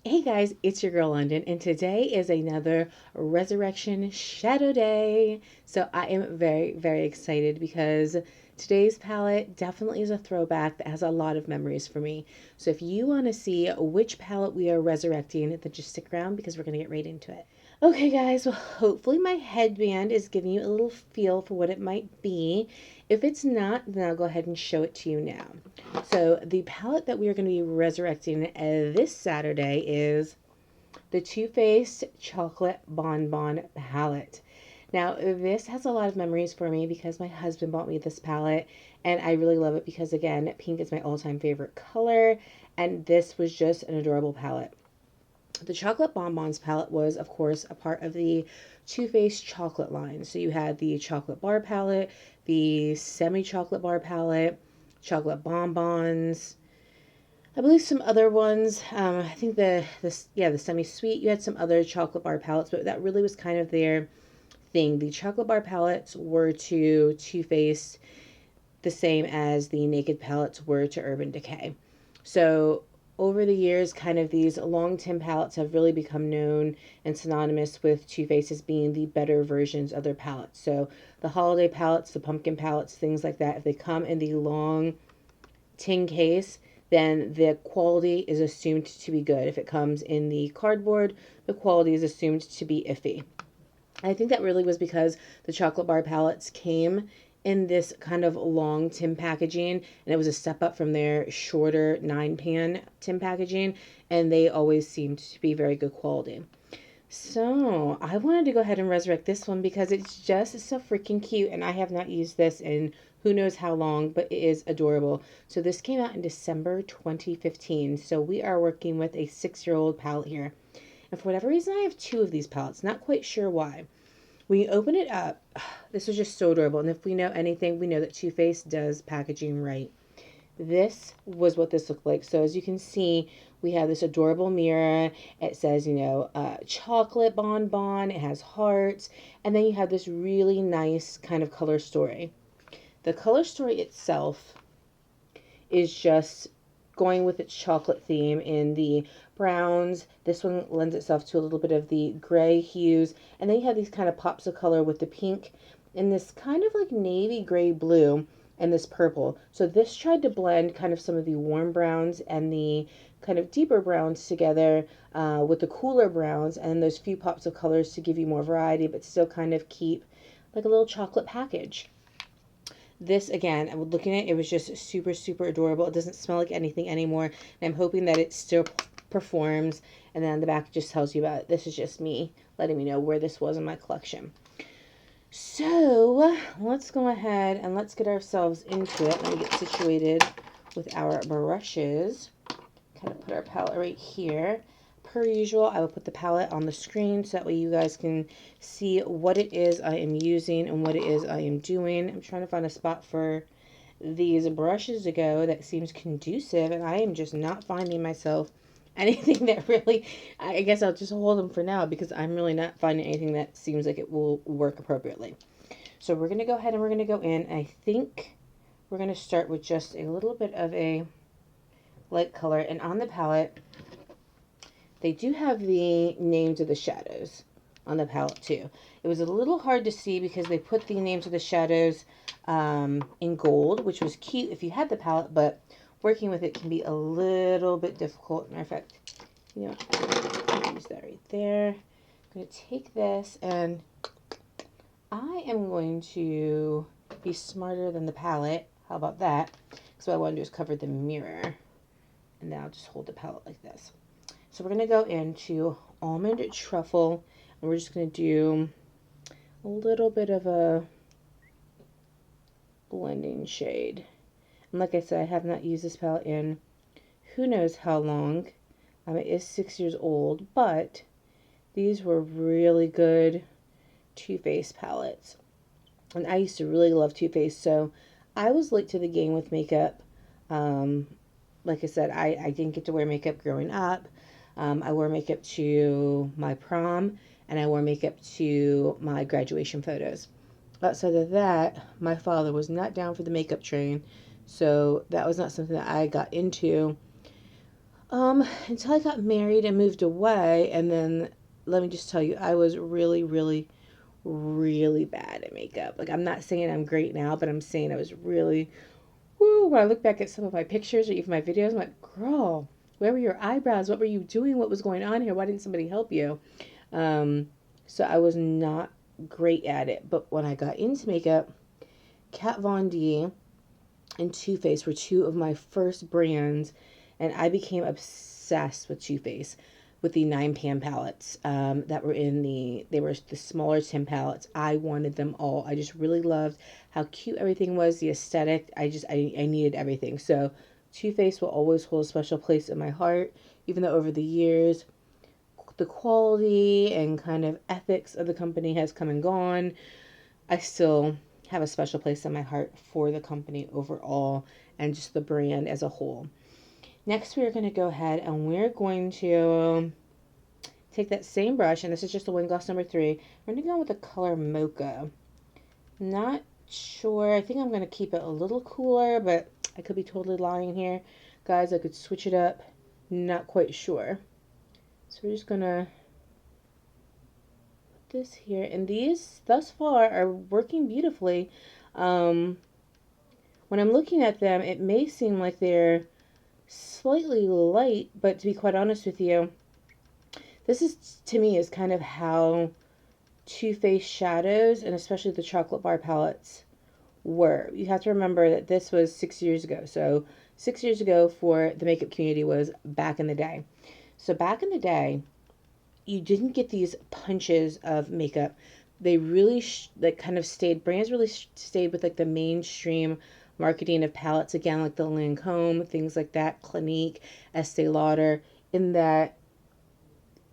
Hey guys, it's your girl Londyn, and today is another Resurrection Shadow Day. So I am very, very excited because today's palette definitely is a throwback that has a lot of memories for me. So if you want to see which palette we are resurrecting, then just stick around because we're going to get right into it. Okay guys, well hopefully my headband is giving you a little feel for what it might be. If it's not, then I'll go ahead and show it to you now. So the palette that we are going to be resurrecting this Saturday is the Too Faced Chocolate Bonbon palette. Now this has a lot of memories for me because my husband bought me this palette and I really love it because again, pink is my all-time favorite color and this was just an adorable palette. The Chocolate Bonbons palette was, of course, a part of the Too Faced chocolate line. So you had the chocolate bar palette, the semi-chocolate bar palette, chocolate bonbons, I believe some other ones. I think the semi-sweet. You had some other chocolate bar palettes, but that really was kind of their thing. The chocolate bar palettes were to Too Faced the same as the Naked palettes were to Urban Decay. So over the years, kind of these long Tim palettes have really become known and synonymous with Too Faced as being the better versions of their palettes. So the holiday palettes, the pumpkin palettes, things like that, if they come in the long tin case, then the quality is assumed to be good. If it comes in the cardboard, the quality is assumed to be iffy. I think that really was because the chocolate bar palettes came in this kind of long tin packaging and it was a step up from their shorter 9-pan tin packaging and they always seemed to be very good quality. So I wanted to go ahead and resurrect this one because it's just so freaking cute and I have not used this in who knows how long, but it is adorable. So this came out in December 2015. So we are working with a 6-year-old palette here. And for whatever reason, I have 2 of these palettes. Not quite sure why. When you open it up, this was just so adorable. And if we know anything, we know that Too Faced does packaging right. This was what this looked like. So as you can see, we have this adorable mirror. It says, chocolate bonbon. It has hearts. And then you have this really nice kind of color story. The color story itself is just going with its chocolate theme in the browns. This one lends itself to a little bit of the gray hues. And then you have these kind of pops of color with the pink and this kind of like navy gray blue and this purple. So this tried to blend kind of some of the warm browns and the kind of deeper browns together with the cooler browns and those few pops of colors to give you more variety, but still kind of keep like a little chocolate package. This, again, I'm looking at it, it was just super, super adorable. It doesn't smell like anything anymore. And I'm hoping that it still performs. And then on the back it just tells you about it. This is just me letting me know where this was in my collection. So let's go ahead and let's get ourselves into it. Let me get situated with our brushes. Kind of put our palette right here. Per usual, I will put the palette on the screen so that way you guys can see what it is I am using and what it is I am doing. I'm trying to find a spot for these brushes to go that seems conducive, and I am just not finding myself anything that really, I guess I'll just hold them for now because I'm really not finding anything that seems like it will work appropriately. So we're going to go ahead and we're going to go in. I think we're going to start with just a little bit of a light color, and on the palette, they do have the names of the shadows on the palette too. It was a little hard to see because they put the names of the shadows in gold, which was cute if you had the palette, but working with it can be a little bit difficult. Matter of fact, use that right there. I'm going to take this and I am going to be smarter than the palette. How about that? So what I want to do is cover the mirror, and then I'll just hold the palette like this. So we're going to go into Almond Truffle, and we're just going to do a little bit of a blending shade. And like I said, I have not used this palette in who knows how long. It is 6 years old, but these were really good Too Faced palettes. And I used to really love Too Faced, so I was late to the game with makeup. Like I said, I didn't get to wear makeup growing up. I wore makeup to my prom, and I wore makeup to my graduation photos. Outside of that, my father was not down for the makeup train, so that was not something that I got into Until I got married and moved away, and then let me just tell you, I was really, really, really bad at makeup. Like, I'm not saying I'm great now, but I'm saying I was really, woo. When I look back at some of my pictures or even my videos, I'm like, girl, where were your eyebrows? What were you doing? What was going on here? Why didn't somebody help you? Um, so I was not great at it. But when I got into makeup, Kat Von D and Too Faced were two of my first brands, and I became obsessed with Too Faced, with the 9 pan palettes that were they were the smaller 10 palettes. I wanted them all. I just really loved how cute everything was, the aesthetic. I needed everything. So Too Faced will always hold a special place in my heart, even though over the years the quality and kind of ethics of the company has come and gone. I still have a special place in my heart for the company overall and just the brand as a whole. Next, we're going to go ahead and we're going to take that same brush, and this is just the Wing Gloss number 3. We're going to go with the color Mocha. Not sure. I think I'm going to keep it a little cooler, but I could be totally lying here. Guys, I could switch it up. Not quite sure. So we're just going to this here, and these thus far are working beautifully. When I'm looking at them, it may seem like they're slightly light, but to be quite honest with you, this is to me is kind of how Too Faced shadows and especially the chocolate bar palettes were. You have to remember that this was 6 years ago. So 6 years ago for the makeup community was back in the day. So back in the day, you didn't get these punches of makeup. They really kind of brands really stayed with like the mainstream marketing of palettes again, like the Lancome, things like that, Clinique, Estee Lauder, in that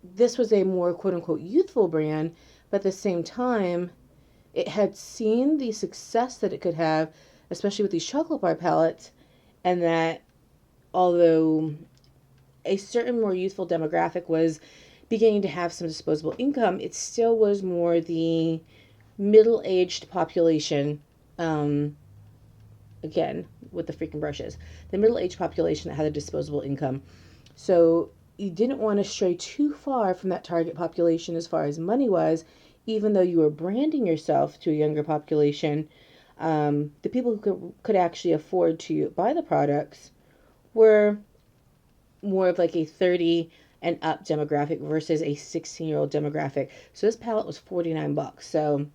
this was a more quote unquote youthful brand, but at the same time, it had seen the success that it could have, especially with these chocolate bar palettes, and that although a certain more youthful demographic was beginning to have some disposable income, it still was more the middle-aged population, again, with the freaking brushes, the middle-aged population that had a disposable income. So you didn't want to stray too far from that target population as far as money was, even though you were branding yourself to a younger population. The people who could actually afford to buy the products were more of like a 30 and up demographic versus a 16-year-old demographic. So this palette was $49. So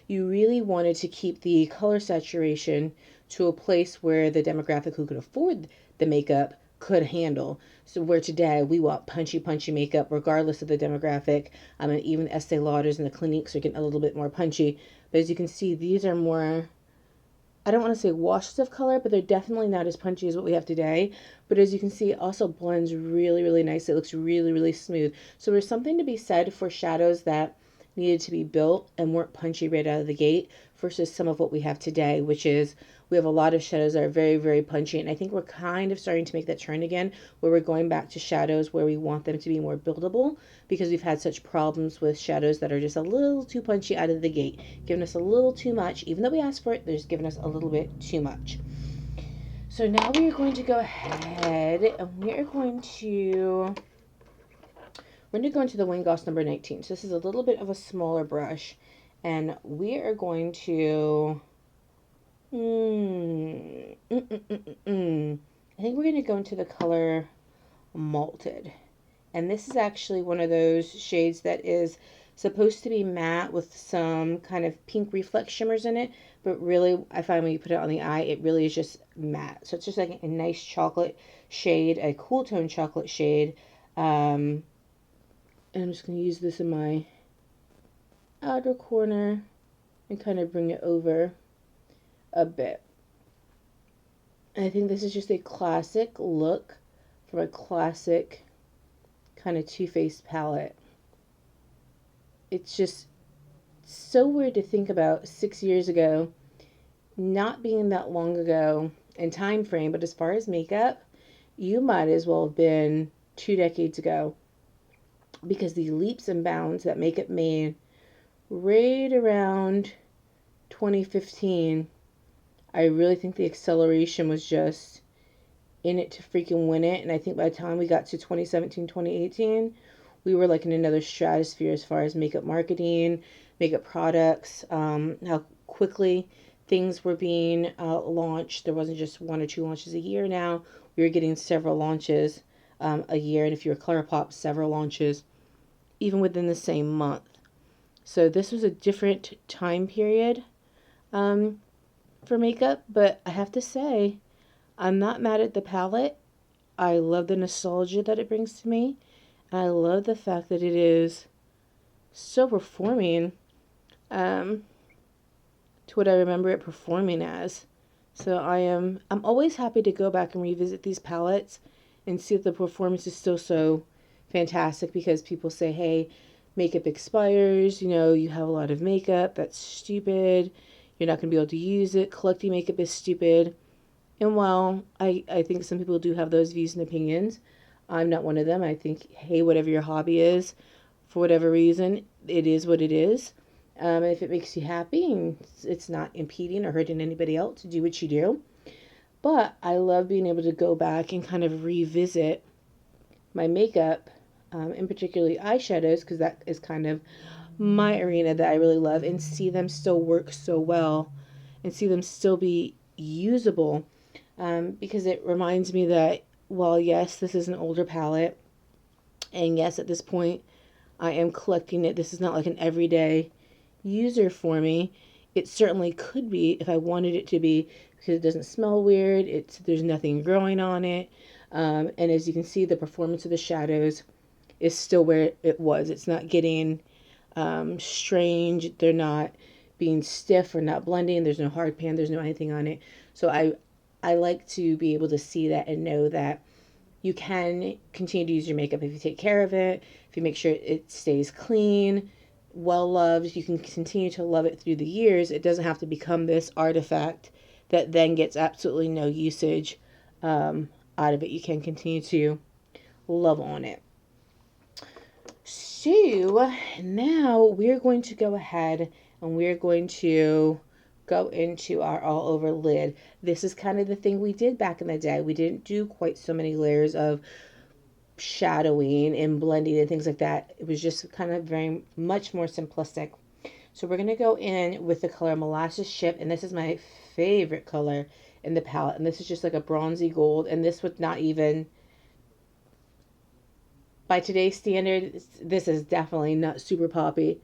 you really wanted to keep the color saturation to a place where the demographic who could afford the makeup could handle. So where today we want punchy makeup regardless of the demographic. And even Estee Lauders and the Cliniques are getting a little bit more punchy. But as you can see, these are more, I don't want to say washes of color, but they're definitely not as punchy as what we have today. But as you can see, it also blends really, really nice. It looks really, really smooth. So there's something to be said for shadows that needed to be built and weren't punchy right out of the gate versus some of what we have today, which is we have a lot of shadows that are very, very punchy. And I think we're kind of starting to make that turn again, where we're going back to shadows where we want them to be more buildable because we've had such problems with shadows that are just a little too punchy out of the gate, giving us a little too much. Even though we asked for it, they're just giving us a little bit too much. So now we are going to go ahead and we're going to go into the Wing Gloss number 19. So this is a little bit of a smaller brush. And we are going to... I think we're going to go into the color Malted. And this is actually one of those shades that is supposed to be matte with some kind of pink reflex shimmers in it. But really, I find when you put it on the eye, it really is just matte. So it's just like a nice chocolate shade, a cool tone chocolate shade. And I'm just going to use this in my outer corner and kind of bring it over a bit. And I think this is just a classic look from a classic kind of Too Faced palette. It's just so weird to think about 6 years ago, not being that long ago in time frame, but as far as makeup, you might as well have been 2 decades ago, because the leaps and bounds that makeup made right around 2015, I really think the acceleration was just in it to freaking win it. And I think by the time we got to 2017, 2018, we were like in another stratosphere as far as makeup marketing, makeup products, how quickly things were being launched. There wasn't just one or two launches a year now. We were getting several launches a year. And if you're Colourpop, several launches even within the same month. So this was a different time period for makeup, but I have to say, I'm not mad at the palette. I love the nostalgia that it brings to me. I love the fact that it is so performing to what I remember it performing as. So I'm always happy to go back and revisit these palettes and see if the performance is still so fantastic, because people say, hey, makeup expires, you have a lot of makeup, that's stupid, you're not going to be able to use it, collecting makeup is stupid. And while I think some people do have those views and opinions, I'm not one of them. I think, hey, whatever your hobby is, for whatever reason, it is what it is. If it makes you happy and it's not impeding or hurting anybody else, do what you do. But I love being able to go back and kind of revisit my makeup, and particularly eyeshadows, because that is kind of my arena that I really love, and see them still work so well and see them still be usable, because it reminds me that, while yes, this is an older palette, and yes, at this point I am collecting it, this is not like an everyday user for me. It certainly could be if I wanted it to be, because it doesn't smell weird, there's nothing growing on it, and as you can see, the performance of the shadows is still where it was. It's not getting strange, they're not being stiff or not blending, there's no hard pan, there's no anything on it. So I like to be able to see that and know that you can continue to use your makeup if you take care of it, if you make sure it stays clean, well loved. You can continue to love it through the years. It doesn't have to become this artifact that then gets absolutely no usage out of it. You can continue to love on it. So now we're going to go ahead and we're going to go into our all over lid. This is kind of the thing we did back in the day. We didn't do quite so many layers of shadowing and blending and things like that. It was just kind of very much more simplistic. So we're going to go in with the color Molasses Ship, and this is my favorite color in the palette, and this is just like a bronzy gold, and this would not even, by today's standard, this is definitely not super poppy,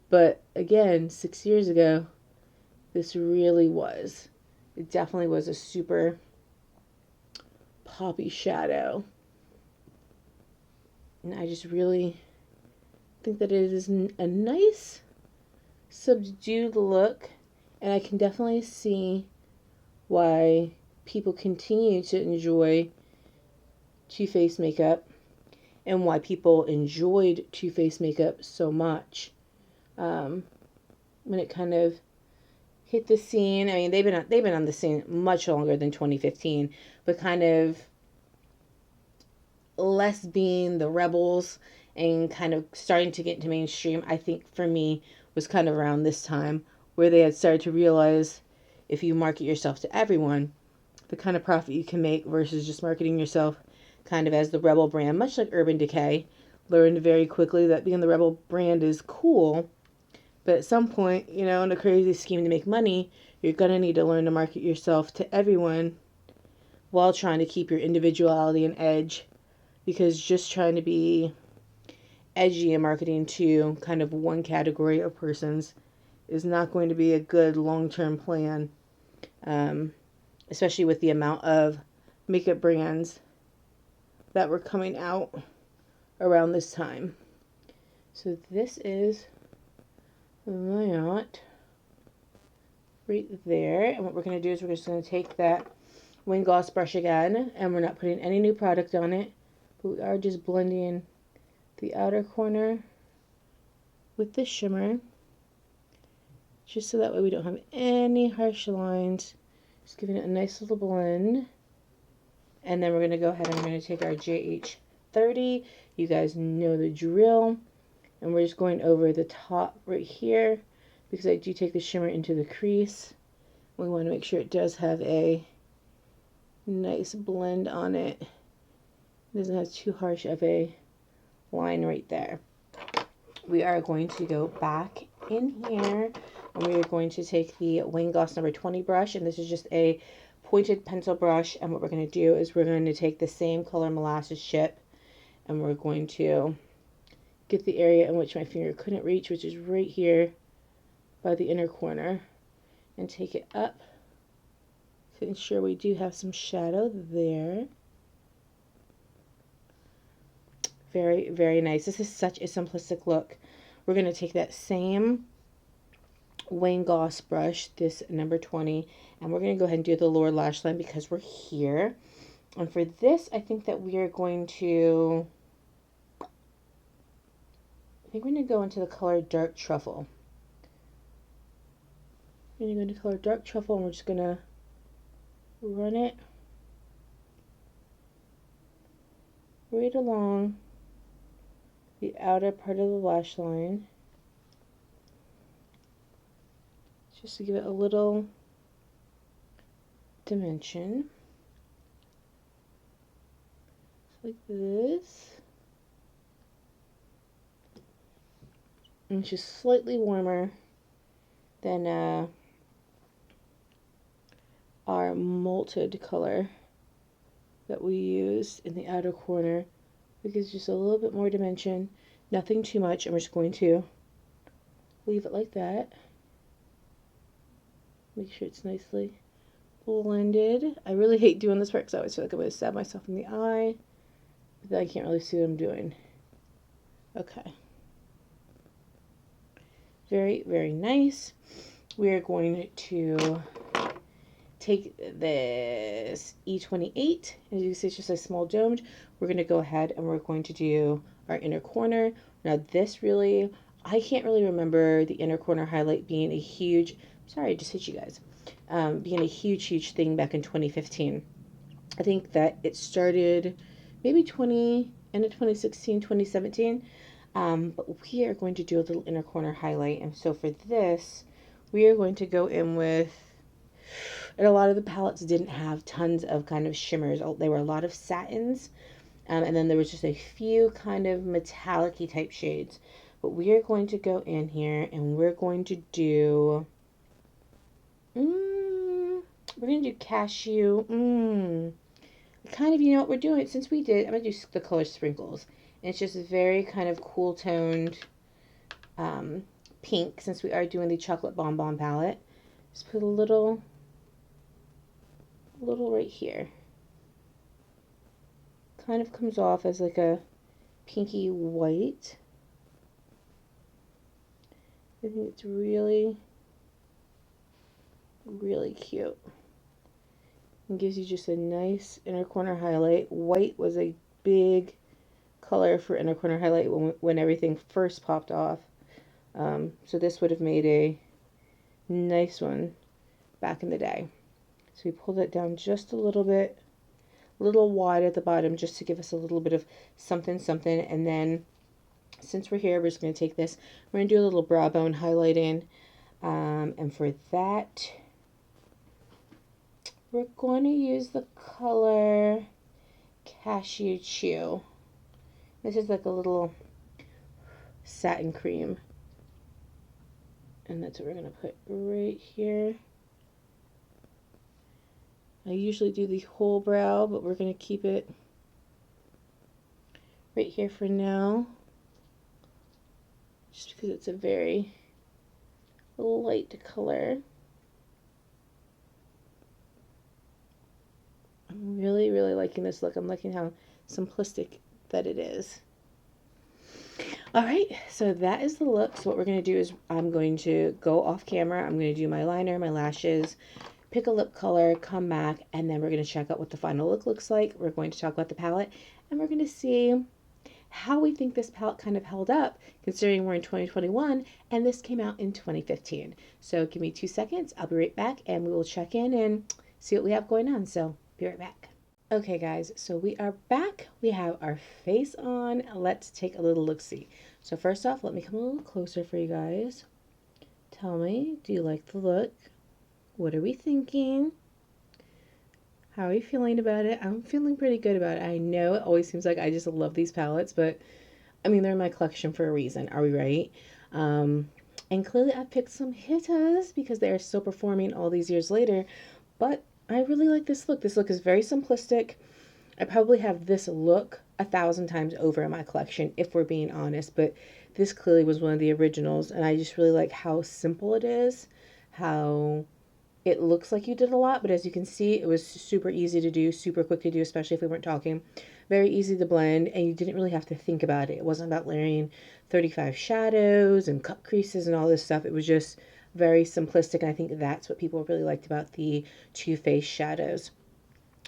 but again, 6 years ago, this really was. It definitely was a super poppy shadow. And I just really think that it is a nice subdued look, and I can definitely see why people continue to enjoy Too Faced makeup and why people enjoyed Too Faced makeup so much. When it kind of hit the scene, I mean, they've been on the scene much longer than 2015, but kind of less being the rebels and kind of starting to get into mainstream, I think for me was kind of around this time where they had started to realize, if you market yourself to everyone, the kind of profit you can make versus just marketing yourself kind of as the rebel brand. Much like Urban Decay learned very quickly that being the rebel brand is cool, but at some point, in a crazy scheme to make money, you're going to need to learn to market yourself to everyone while trying to keep your individuality and edge, because just trying to be edgy and marketing to kind of one category of persons is not going to be a good long-term plan, especially with the amount of makeup brands that were coming out around this time. So this is that right there, and what we're going to do is we're just going to take that wing gloss brush again, and we're not putting any new product on it, but we are just blending the outer corner with the shimmer, just so that way we don't have any harsh lines. Just giving it a nice little blend. And then we're going to go ahead and we're going to take our JH30. You guys know the drill. And we're just going over the top right here, because I do take the shimmer into the crease. We want to make sure it does have a nice blend on it. It doesn't have too harsh of a line right there. We are going to go back in here and we are going to take the Wayne Goss number 20 brush, and this is just a pointed pencil brush, and what we're going to do is we're going to take the same color molasses chip and we're going to get the area in which my finger couldn't reach, which is right here by the inner corner, and take it up to ensure we do have some shadow there. Very, very nice. This is such a simplistic look. We're going to take that same Wayne Goss brush, this number 20, and we're going to go ahead and do the lower lash line because we're here. And for this, I think that we are going to, I think we're going to go into the color Dark Truffle. We're going to go into color Dark Truffle, and we're just going to run it right along the outer part of the lash line, just to give it a little dimension, like this. And it's just slightly warmer than our malted color that we used in the outer corner. It gives just a little bit more dimension, nothing too much, and we're just going to leave it like that. Make sure it's nicely blended. I really hate doing this part because I always feel like I'm going to stab myself in the eye, but then I can't really see what I'm doing. Okay. Very, very nice. We are going to take this E28, as you can see, it's just a small domed. We're going to go ahead and we're going to do our inner corner. Now this really, I can't really remember the inner corner highlight being a huge, sorry, I just hit you guys, being a huge thing back in 2015. I think that it started maybe end of 2016, 2017. But we are going to do a little inner corner highlight. And so for this, we are going to go in with, and a lot of the palettes didn't have tons of kind of shimmers. There were a lot of satins, and then there was just a few kind of metallic-y type shades. But we are going to go in here and we're going to do, we're going to do cashew. Kind of, you know what we're doing, since we did, I'm going to do the color Sprinkles. And it's just very kind of cool toned pink, since we are doing the Chocolate Bonbon palette. Just put a little right here. Kind of comes off as like a pinky white. I think it's really, really cute. And gives you just a nice inner corner highlight. White was a big color for inner corner highlight when everything first popped off. So this would have made a nice one back in the day. So we pulled it down just a little bit, a little wide at the bottom, just to give us a little bit of something. And then since we're here, we're just going to take this, we're going to do a little brow bone highlighting. And for that, we're going to use the color Cashew Chew. This is like a little satin cream. And that's what we're going to put right here. I usually do the whole brow, but we're going to keep it right here for now. Just because it's a very light color. I'm really, really liking this look. I'm liking how simplistic that it is. Alright, so that is the look. So what we're going to do is I'm going to go off camera. I'm going to do my liner, my lashes, pick a lip color, come back, and then we're going to check out what the final look looks like. We're going to talk about the palette, and we're going to see how we think this palette kind of held up, considering we're in 2021, and this came out in 2015. So give me 2 seconds. I'll be right back, and we will check in and see what we have going on. So be right back. Okay guys, so we are back. We have our face on. Let's take a little look-see. So first off, let me come a little closer for you guys. Tell me, do you like the look? What are we thinking? How are you feeling about it? I'm feeling pretty good about it. I know it always seems like I just love these palettes, but I mean, they're in my collection for a reason. Are we right? Um, and clearly I picked some hitters because they are still performing all these years later. But I really like this look. This look is very simplistic. I probably have this look 1,000 times over in my collection, if we're being honest. But this clearly was one of the originals. And I just really like how simple it is, how it looks like you did a lot, but as you can see, it was super easy to do, super quick to do, especially if we weren't talking. Very easy to blend, and you didn't really have to think about it. It wasn't about layering 35 shadows and cut creases and all this stuff. It was just very simplistic, and I think that's what people really liked about the Too Faced shadows.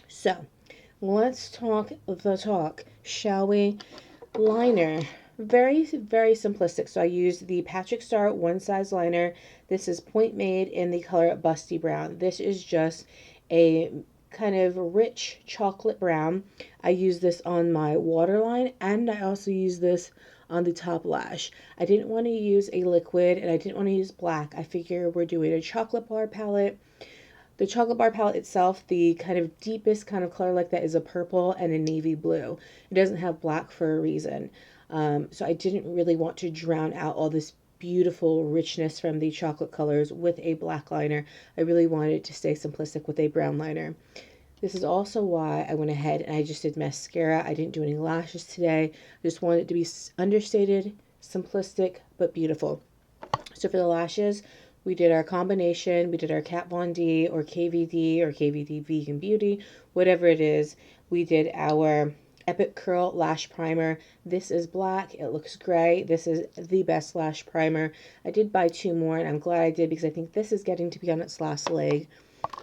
So, let's talk the talk, shall we? Liner. Very, very simplistic. So I used the Patrick Star One Size Liner. This is Point Made in the color Busty Brown. This is just a kind of rich chocolate brown. I use this on my waterline, and I also use this on the top lash. I didn't want to use a liquid, and I didn't want to use black. I figure we're doing a chocolate bar palette. The chocolate bar palette itself, the kind of deepest kind of color like that is a purple and a navy blue. It doesn't have black for a reason. So I didn't really want to drown out all this beautiful richness from the chocolate colors with a black liner. I really wanted to stay simplistic with a brown liner. This is also why I went ahead and I just did mascara. I didn't do any lashes today. I just wanted it to be understated, simplistic, but beautiful. So for the lashes, we did our combination. We did our Kat Von D or KVD or KVD Vegan Beauty, whatever it is. We did our Epic Curl Lash Primer. This is black. It looks gray. This is the best lash primer. I did buy 2 more, and I'm glad I did because I think this is getting to be on its last leg.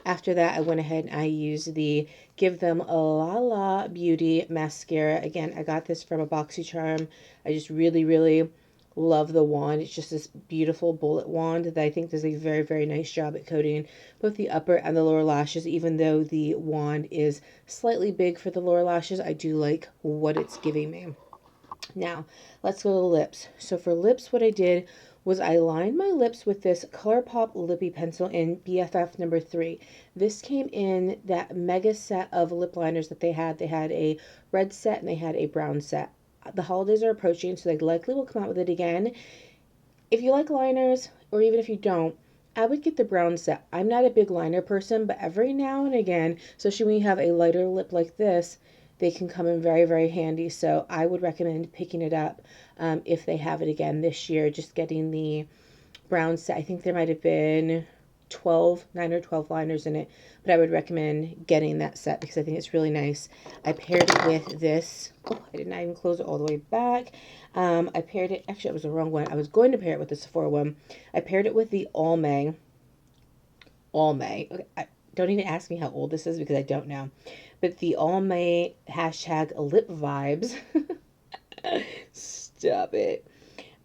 After that, I went ahead and I used the Give Them a La La Beauty mascara. Again, I got this from a BoxyCharm. I just really, really love the wand. It's just this beautiful bullet wand that I think does a very, very nice job at coating both the upper and the lower lashes. Even though the wand is slightly big for the lower lashes, I do like what it's giving me. Now, let's go to the lips. So for lips, what I did was I lined my lips with this Colourpop Lippy Pencil in BFF number 3. This came in that mega set of lip liners that they had. They had a red set and they had a brown set. The holidays are approaching, so they likely will come out with it again. If you like liners, or even if you don't, I would get the brown set. I'm not a big liner person, but every now and again, especially when you have a lighter lip like this, they can come in very, very handy. So I would recommend picking it up if they have it again this year. Just getting the brown set. I think there might have been 9 or 12 liners in it, but I would recommend getting that set because I think it's really nice. I paired it with this. Oh, I did not even close it all the way back. I paired it, actually, it was the wrong one. I was going to pair it with the Sephora one. I paired it with the Almay. Okay, don't even ask me how old this is because I don't know. But the Almay hashtag lip vibes. Stop it.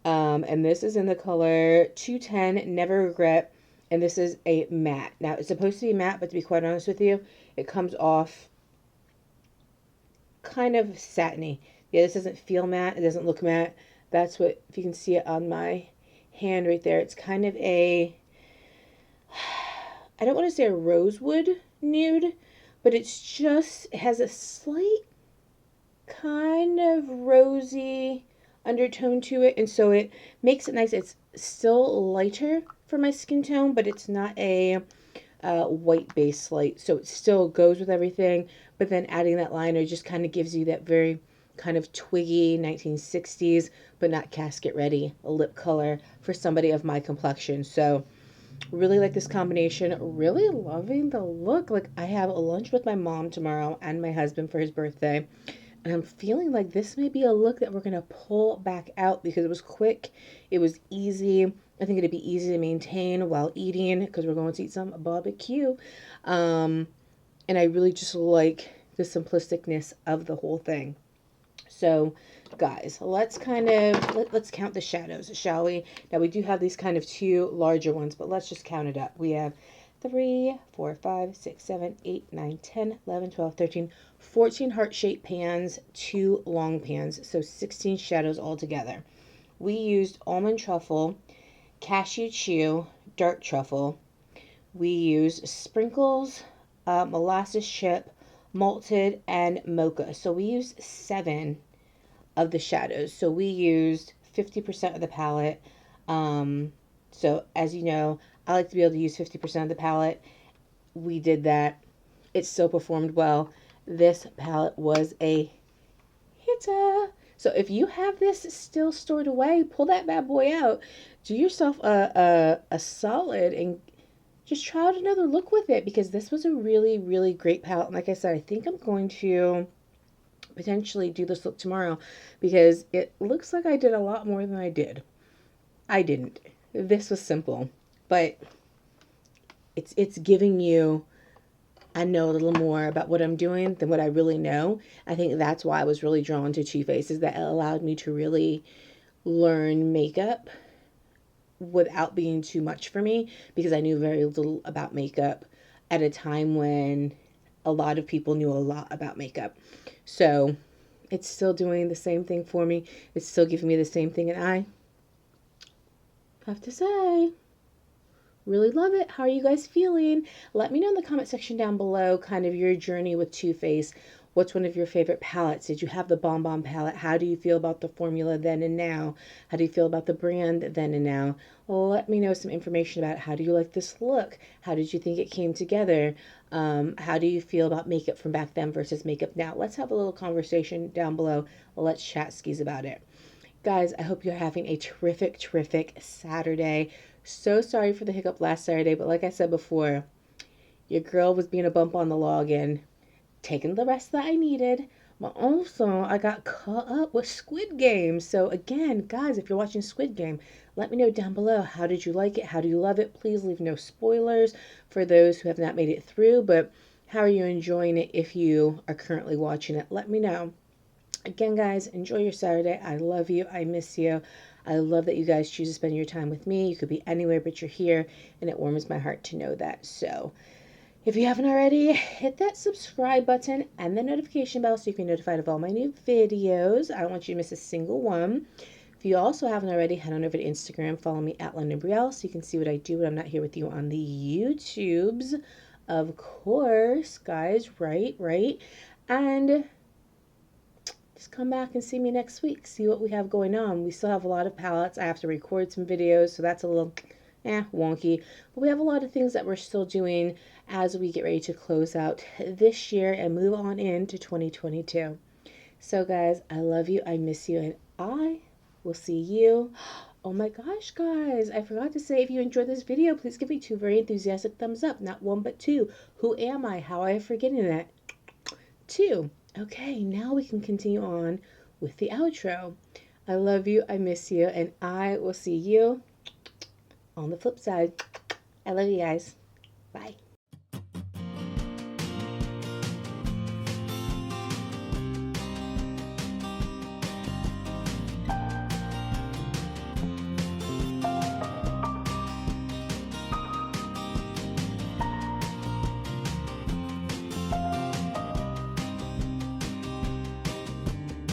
And this is in the color 210 Never Regret. And this is a matte. Now, it's supposed to be matte, but to be quite honest with you, it comes off kind of satiny. Yeah, this doesn't feel matte. It doesn't look matte. That's what, if you can see it on my hand right there, it's kind of a, I don't want to say a rosewood nude, but it's just, it has a slight kind of rosy undertone to it, and so it makes it nice. It's still lighter for my skin tone, but it's not a white base light, so it still goes with everything, but then adding that liner just kind of gives you that very kind of twiggy 1960s but not casket ready lip color for somebody of my complexion. So really like this combination, really loving the look. Like, I have a lunch with my mom tomorrow and my husband for his birthday, and I'm feeling like this may be a look that we're going to pull back out because it was quick, it was easy. I think it'd be easy to maintain while eating because we're going to eat some barbecue. And I really just like the simplisticness of the whole thing. So, guys, let's count the shadows, shall we? Now, we do have these kind of 2 larger ones, but let's just count it up. We have 3, 4, 5, 6, 7, 8, 9, 10, 11, 12, 13, 14 heart-shaped pans, 2 long pans, so 16 shadows altogether. We used almond truffle, cashew chew, dark truffle. We used sprinkles molasses chip, malted, and mocha. So we used 7 of the shadows. So we used 50% of the palette. So as you know, I like to be able to use 50% of the palette. We did that. It still performed well. This palette was a hitter. So if you have this still stored away, pull that bad boy out. Do yourself a solid and just try out another look with it, because this was a really, really great palette. And like I said, I think I'm going to potentially do this look tomorrow, because it looks like I did a lot more than I did. I didn't. This was simple, but it's giving you, I know a little more about what I'm doing than what I really know. I think that's why I was really drawn to Too Faced, is that it allowed me to really learn makeup without being too much for me, because I knew very little about makeup at a time when a lot of people knew a lot about makeup. So it's still doing the same thing for me. It's still giving me the same thing, and I have to say, really love it. How are you guys feeling? Let me know in the comment section down below kind of your journey with Too Faced. What's one of your favorite palettes? Did you have the Bon Bon palette? How do you feel about the formula then and now? How do you feel about the brand then and now? Let me know some information about how do you like this look? How did you think it came together? How do you feel about makeup from back then versus makeup now? Let's have a little conversation down below. Let's chat skis about it. Guys, I hope you're having a terrific, terrific Saturday. So sorry for the hiccup last Saturday, but like I said before, your girl was being a bump on the log and taking the rest that I needed. But also, I got caught up with Squid Game. So again, guys, if you're watching Squid Game, let me know down below. How did you like it? How do you love it? Please leave no spoilers for those who have not made it through. But how are you enjoying it if you are currently watching it? Let me know. Again, guys, enjoy your Saturday. I love you. I miss you. I love that you guys choose to spend your time with me. You could be anywhere, but you're here, and it warms my heart to know that. So if you haven't already, hit that subscribe button and the notification bell so you can be notified of all my new videos. I don't want you to miss a single one. If you also haven't already, head on over to Instagram. Follow me at Londyn Brielle so you can see what I do when I'm not here with you on the YouTubes. Of course, guys, right. And just come back and see me next week. See what we have going on. We still have a lot of palettes. I have to record some videos, so that's a little wonky. But we have a lot of things that we're still doing as we get ready to close out this year and move on into 2022. So guys, I love you. I miss you. And I will see you. Oh my gosh, guys. I forgot to say, if you enjoyed this video, please give me 2 very enthusiastic thumbs up. Not 1, but 2. Who am I? How am I forgetting that? 2. Okay, now we can continue on with the outro. I love you, I miss you, and I will see you on the flip side. I love you guys. Bye.